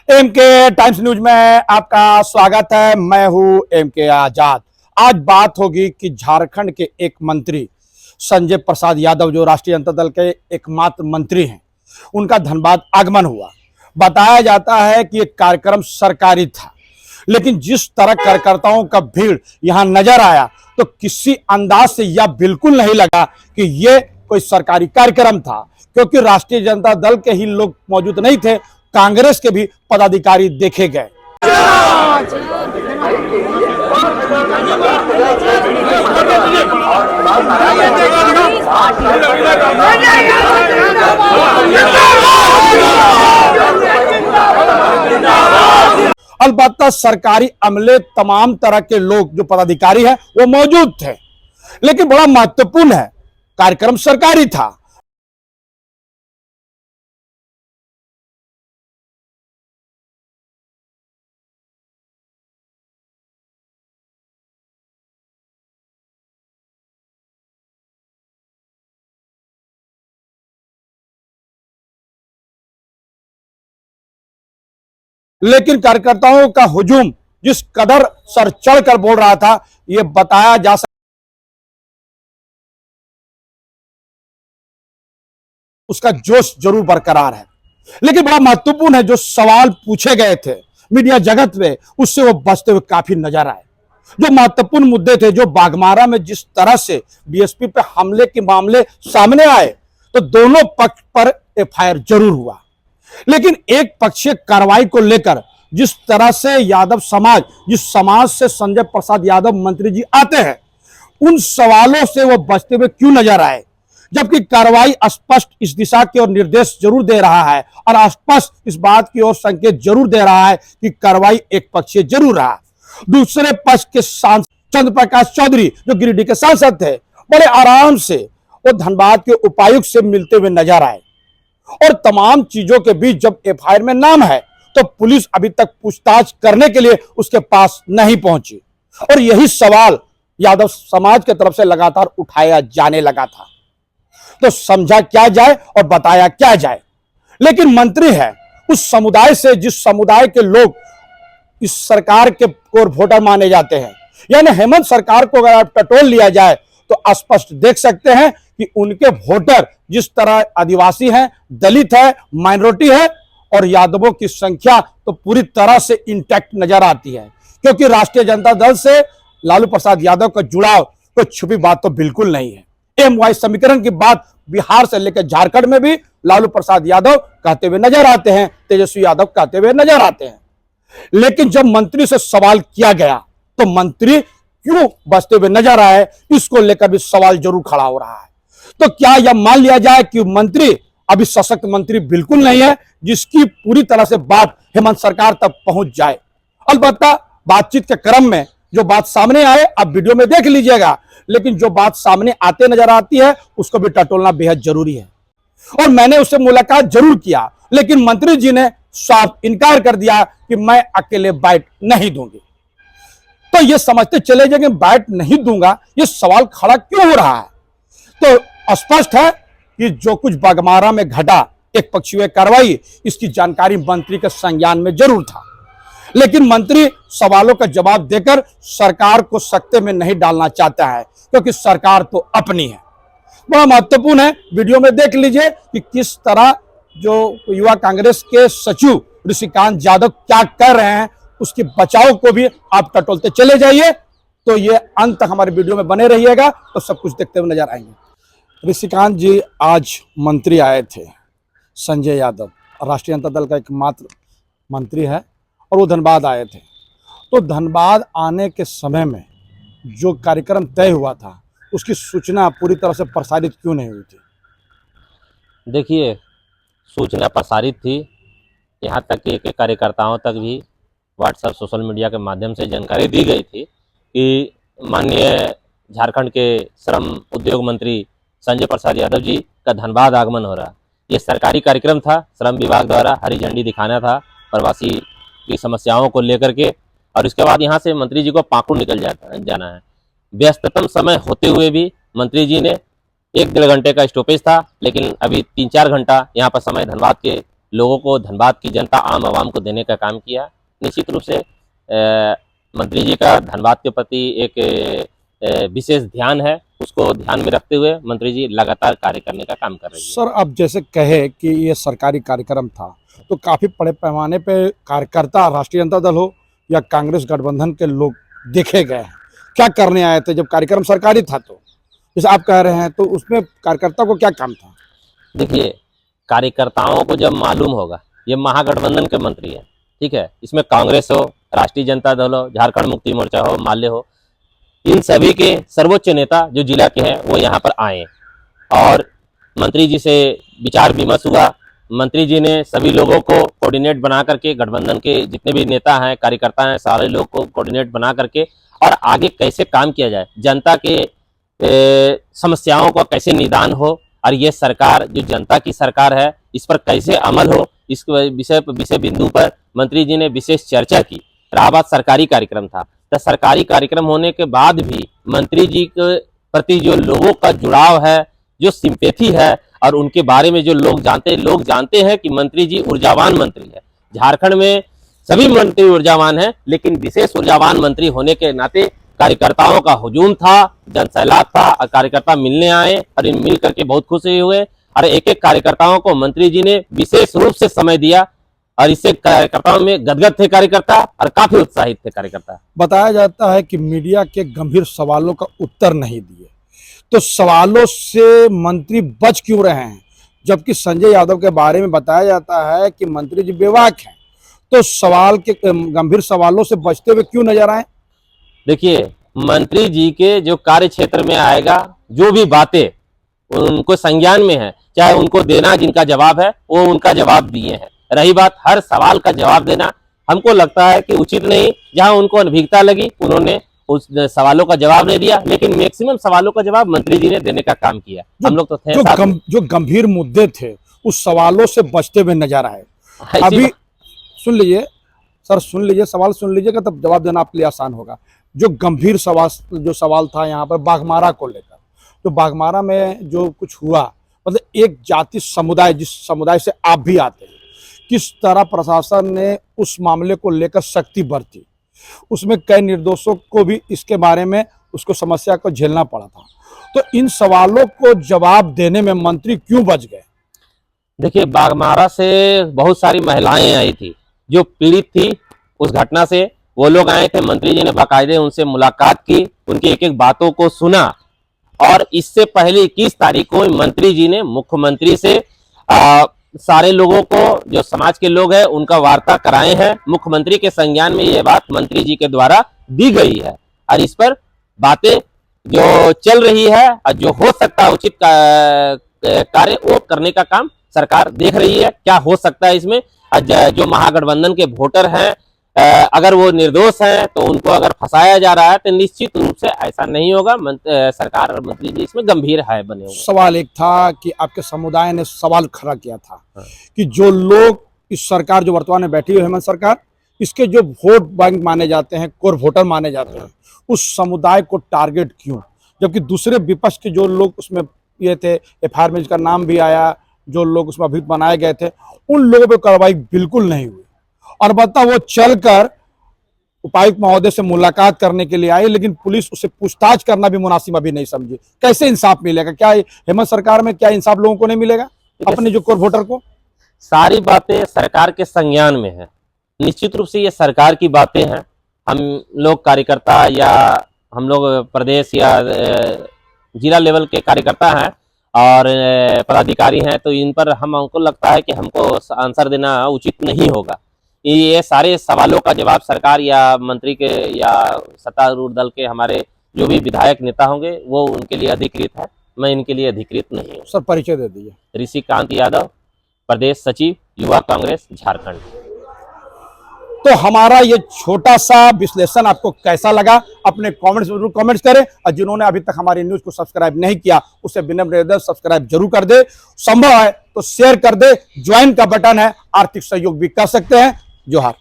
M के times news में आपका स्वागत है। मैं हूं एम के आजाद। आज बात होगी कि झारखंड के एक मंत्री संजय प्रसाद यादव, जो राष्ट्रीय जनता दल के एकमात्र मंत्री हैं, उनका धनबाद आगमन हुआ। बताया जाता है कि एक कार्यक्रम सरकारी था, लेकिन जिस तरह कार्यकर्ताओं का भीड़ यहां नजर आया तो किसी अंदाज से यह बिल्कुल नहीं लगा कि यह कोई सरकारी कार्यक्रम था, क्योंकि राष्ट्रीय जनता दल के ही लोग मौजूद नहीं थे, कांग्रेस के भी पदाधिकारी देखे गए। अलबत्ता सरकारी अमले, तमाम तरह के लोग जो पदाधिकारी हैं वो मौजूद थे, लेकिन बड़ा महत्वपूर्ण है, कार्यक्रम सरकारी था। लेकिन कार्यकर्ताओं का हुजूम जिस कदर सर चढ़कर बोल रहा था, यह बताया जा सकता, उसका जोश जरूर बरकरार है। लेकिन बड़ा महत्वपूर्ण है, जो सवाल पूछे गए थे मीडिया जगत में, उससे वो बचते हुए काफी नजर आए। जो महत्वपूर्ण मुद्दे थे, जो बागमारा में जिस तरह से बीएसपी पे हमले के मामले सामने आए, तो दोनों पक्ष पर एफआईआर जरूर हुआ, लेकिन एक पक्षीय कार्रवाई को लेकर जिस तरह से यादव समाज, जिस समाज से संजय प्रसाद यादव मंत्री जी आते हैं, उन सवालों से वो बचते हुए क्यों नजर आए, जबकि कार्रवाई स्पष्ट इस दिशा की ओर निर्देश जरूर दे रहा है और स्पष्ट इस बात की ओर संकेत जरूर दे रहा है कि कार्रवाई एक पक्षीय जरूर रहा। दूसरे पक्ष के सांसद चंद्र प्रकाश चौधरी, जो गिरिडीह के सांसद थे, बड़े आराम से वो धनबाद के उपायुक्त से मिलते हुए नजर आए। और तमाम चीजों के बीच जब एफआईआर में नाम है, तो पुलिस अभी तक पूछताछ करने के लिए उसके पास नहीं पहुंची, और यही सवाल यादव समाज की तरफ से लगातार उठाया जाने लगा था। तो समझा क्या जाए और बताया क्या जाए। लेकिन मंत्री है उस समुदाय से, जिस समुदाय के लोग इस सरकार के कोर वोटर माने जाते हैं, यानी हेमंत सरकार को अगर टटोल लिया जाए तो स्पष्ट देख सकते हैं कि उनके वोटर जिस तरह आदिवासी हैं, दलित है, माइनॉरिटी है, और यादवों की संख्या तो पूरी तरह से इंटैक्ट नजर आती है, क्योंकि राष्ट्रीय जनता दल से लालू प्रसाद यादव का जुड़ाव कोई छुपी बात तो बिल्कुल नहीं है। एमवाई समीकरण की बात बिहार से लेकर झारखंड में भी लालू प्रसाद यादव कहते हुए नजर आते हैं, तेजस्वी यादव कहते हुए नजर आते हैं। लेकिन जब मंत्री से सवाल किया गया तो मंत्री क्यों बचते हुए नजर आए, इसको लेकर भी सवाल जरूर खड़ा हो रहा है। तो क्या यह मान लिया जाए कि मंत्री अभी सशक्त मंत्री बिल्कुल नहीं है, जिसकी पूरी तरह से बात हेमंत सरकार तक पहुंच जाए? अलबत्ता बातचीत के क्रम में जो बात सामने आए, आप वीडियो में देख लीजिएगा, लेकिन जो बात सामने आते नजर आती है उसको भी टटोलना बेहद जरूरी है। और मैंने उससे मुलाकात जरूर किया, लेकिन मंत्री जी ने साफ इनकार कर दिया कि मैं अकेले बाइट नहीं दूंगी। तो ये समझते चले जाएंगे बाइट नहीं दूंगा, ये सवाल खड़ा क्यों हो रहा है? तो स्पष्ट है कि जो कुछ बागमारा में घटा, एक पक्षीय कार्रवाई, इसकी जानकारी मंत्री के संज्ञान में जरूर था, लेकिन मंत्री सवालों का जवाब देकर सरकार को सकते में नहीं डालना चाहता है, क्योंकि सरकार तो अपनी है। बड़ा महत्वपूर्ण है, वीडियो में देख लीजिए कि किस तरह जो युवा कांग्रेस के सचिव ऋषिकांत यादव क्या कर रहे हैं, उसके बचाव को भी आप टटोलते चले जाइए। तो ये अंत तक हमारे वीडियो में बने रहिएगा, तो सब कुछ देखते हुए नजर आएंगे। ऋषिकांत जी आज मंत्री आए थे, संजय यादव राष्ट्रीय जनता दल का एकमात्र मंत्री है, और वो धनबाद आए थे। तो धनबाद आने के समय में जो कार्यक्रम तय हुआ था, उसकी सूचना पूरी तरह से प्रसारित क्यों नहीं हुई थी? देखिए, सूचना प्रसारित थी, यहाँ तक कि एक कार्यकर्ताओं तक भी व्हाट्सएप, सोशल मीडिया के माध्यम से जानकारी दी गई थी कि माननीय झारखंड के श्रम उद्योग मंत्री संजय प्रसाद यादव जी का धनबाद आगमन हो रहा। ये सरकारी कार्यक्रम था, श्रम विभाग द्वारा हरी झंडी दिखाना था प्रवासी की समस्याओं को लेकर के, और इसके बाद यहाँ से मंत्री जी को पाकुड़ निकल जाना है। व्यस्ततम समय होते हुए भी मंत्री जी ने 1-1.5 घंटे का स्टॉपेज था, लेकिन अभी 3-4 घंटा यहाँ पर समय धनबाद के लोगों को, धनबाद की जनता, आम आवाम को देने का काम किया। निश्चित रूप से मंत्री जी का धनबाद के प्रति एक विशेष ध्यान है, उसको ध्यान में रखते हुए मंत्री जी लगातार कार्य करने का काम कर रही है। सर, अब जैसे कहे कि ये सरकारी कार्यक्रम था, तो काफी बड़े पैमाने पे कार्यकर्ता राष्ट्रीय जनता दल हो या कांग्रेस गठबंधन के लोग देखे गए हैं। क्या करने आए थे जब कार्यक्रम सरकारी था? तो जैसे आप कह रहे हैं, तो उसमें कार्यकर्ता को क्या काम था? देखिए, कार्यकर्ताओं को जब मालूम होगा ये महागठबंधन के मंत्री है, ठीक है, इसमें कांग्रेस हो, राष्ट्रीय जनता दल हो, झारखंड मुक्ति मोर्चा हो, माले हो, इन सभी के सर्वोच्च नेता जो जिला के हैं वो यहाँ पर आए और मंत्री जी से विचार विमर्श हुआ। मंत्री जी ने सभी लोगों को कोऑर्डिनेट बना करके, गठबंधन के जितने भी नेता हैं, कार्यकर्ता हैं, सारे लोग को कोऑर्डिनेट बना करके और आगे कैसे काम किया जाए, जनता के समस्याओं का कैसे निदान हो और ये सरकार जो जनता की सरकार है इस पर कैसे अमल हो, इस विषय बिंदु पर मंत्री जी ने विशेष चर्चा की। रहा बात सरकारी कार्यक्रम था, तो सरकारी कार्यक्रम होने के बाद भी मंत्री जी के प्रति जो लोगों का जुड़ाव है, जो सिंपैथी है और उनके बारे में जो लोग जानते हैं कि मंत्री जी ऊर्जावान मंत्री है। झारखंड में सभी मंत्री ऊर्जावान हैं, लेकिन विशेष ऊर्जावान मंत्री होने के नाते कार्यकर्ताओं का हुजूम था, जनसैलाब था और कार्यकर्ता मिलने आए और इन मिल करके बहुत खुशी हुए और एक एक कार्यकर्ताओं को मंत्री जी ने विशेष रूप से समय दिया और इससे कार्यकर्ताओं में गदगद थे कार्यकर्ता और काफी उत्साहित थे कार्यकर्ता। बताया जाता है कि मीडिया के गंभीर सवालों का उत्तर नहीं दिए, तो सवालों से मंत्री बच क्यों रहे हैं? जबकि संजय यादव के बारे में बताया जाता है कि मंत्री जी बेवाक हैं, तो सवाल के गंभीर सवालों से बचते हुए क्यों नजर आए? देखिए, मंत्री जी के जो कार्य क्षेत्र में आएगा, जो भी बातें उनको संज्ञान में है, चाहे उनको देना जिनका जवाब है वो उनका जवाब दिए हैं। रही बात हर सवाल का जवाब देना, हमको लगता है कि उचित नहीं। जहां उनको अनभिज्ञता लगी उन्होंने उस सवालों का जवाब नहीं दिया, लेकिन मैक्सिमम सवालों का जवाब मंत्री जी ने देने का काम किया। हम लोग तो थे जो गंभीर मुद्दे थे उस सवालों से बचते हुए नजर आए। अभी सुन लीजिए सर, सुन लीजिए, सवाल सुन लीजिएगा तब जवाब देना आपके लिए आसान होगा। जो गंभीर सवाल था यहाँ पर बाघमारा को लेकर, तो बाघमारा में जो कुछ हुआ, मतलब एक जाति समुदाय, जिस समुदाय से आप भी आते हैं, किस तरह प्रशासन ने उस मामले को लेकर सख्ती बरती, उसमें कई निर्दोषों को भी इसके बारे में उसको समस्या को झेलना पड़ा था। तो इन सवालों को जवाब देने में मंत्री क्यों बच गए? देखिए, बाघमारा से बहुत सारी महिलाएं आई थी जो पीड़ित थी उस घटना से। वो लोग आए थे, मंत्री जी ने बाकायदे उनसे मुलाकात की, उनकी एक एक बातों को सुना और इससे पहले 21 तारीख को मंत्री जी ने मुख्यमंत्री से सारे लोगों को, जो समाज के लोग हैं, उनका वार्ता कराए हैं। मुख्यमंत्री के संज्ञान में ये बात मंत्री जी के द्वारा दी गई है और इस पर बातें जो चल रही है और जो हो सकता है उचित कार्य वो करने का काम सरकार देख रही है। क्या हो सकता है इसमें, जो महागठबंधन के वोटर हैं अगर वो निर्दोष हैं तो उनको अगर फंसाया जा रहा है तो निश्चित रूप से ऐसा नहीं होगा। सरकार और मंत्री जी इसमें गंभीर है बने हुए। सवाल एक था कि आपके समुदाय ने सवाल खड़ा किया था कि जो लोग इस सरकार जो वर्तमान में बैठी हुई है हेमंत सरकार, इसके जो वोट बैंक माने जाते हैं, कोर वोटर माने जाते हैं, उस समुदाय को टारगेट क्यों? जबकि दूसरे विपक्ष के जो लोग उसमें ये थे, एफआईआर में जिसका नाम भी आया, जो लोग उसमें अभियुक्त बनाए गए थे, उन लोगों पर कार्रवाई बिल्कुल नहीं हुई। और बता वो चलकर उपायुक्त महोदय से मुलाकात करने के लिए आए, लेकिन पुलिस उससे पूछताछ करना भी मुनासिब अभी नहीं समझी। कैसे इंसाफ मिलेगा? क्या हेमंत सरकार में क्या इंसाफ लोगों को नहीं मिलेगा अपने जो कोर वोटर को? सारी बातें सरकार के संज्ञान में है। निश्चित रूप से ये सरकार की बातें हैं। हम लोग कार्यकर्ता या हम लोग प्रदेश या जिला लेवल के कार्यकर्ता हैं और पदाधिकारी हैं, तो इन पर हमको लगता है कि हमको आंसर देना उचित नहीं होगा। ये सारे सवालों का जवाब सरकार या मंत्री के या सत्तारूढ़ दल के हमारे जो भी विधायक नेता होंगे वो उनके लिए अधिकृत है। मैं इनके लिए अधिकृत नहीं हूँ। सर, परिचय दे दीजिए। ऋषिकांत यादव, प्रदेश सचिव, युवा कांग्रेस, झारखंड। तो हमारा ये छोटा सा विश्लेषण आपको कैसा लगा? अपने कमेंट्स जरूर कमेंट्स करें और जिन्होंने अभी तक हमारी न्यूज को सब्सक्राइब नहीं किया उससे विनम्र निवेदन, सब्सक्राइब जरूर कर दे। संभव है तो शेयर कर दे। ज्वाइन का बटन है, आर्थिक सहयोग भी कर सकते हैं। जोहार।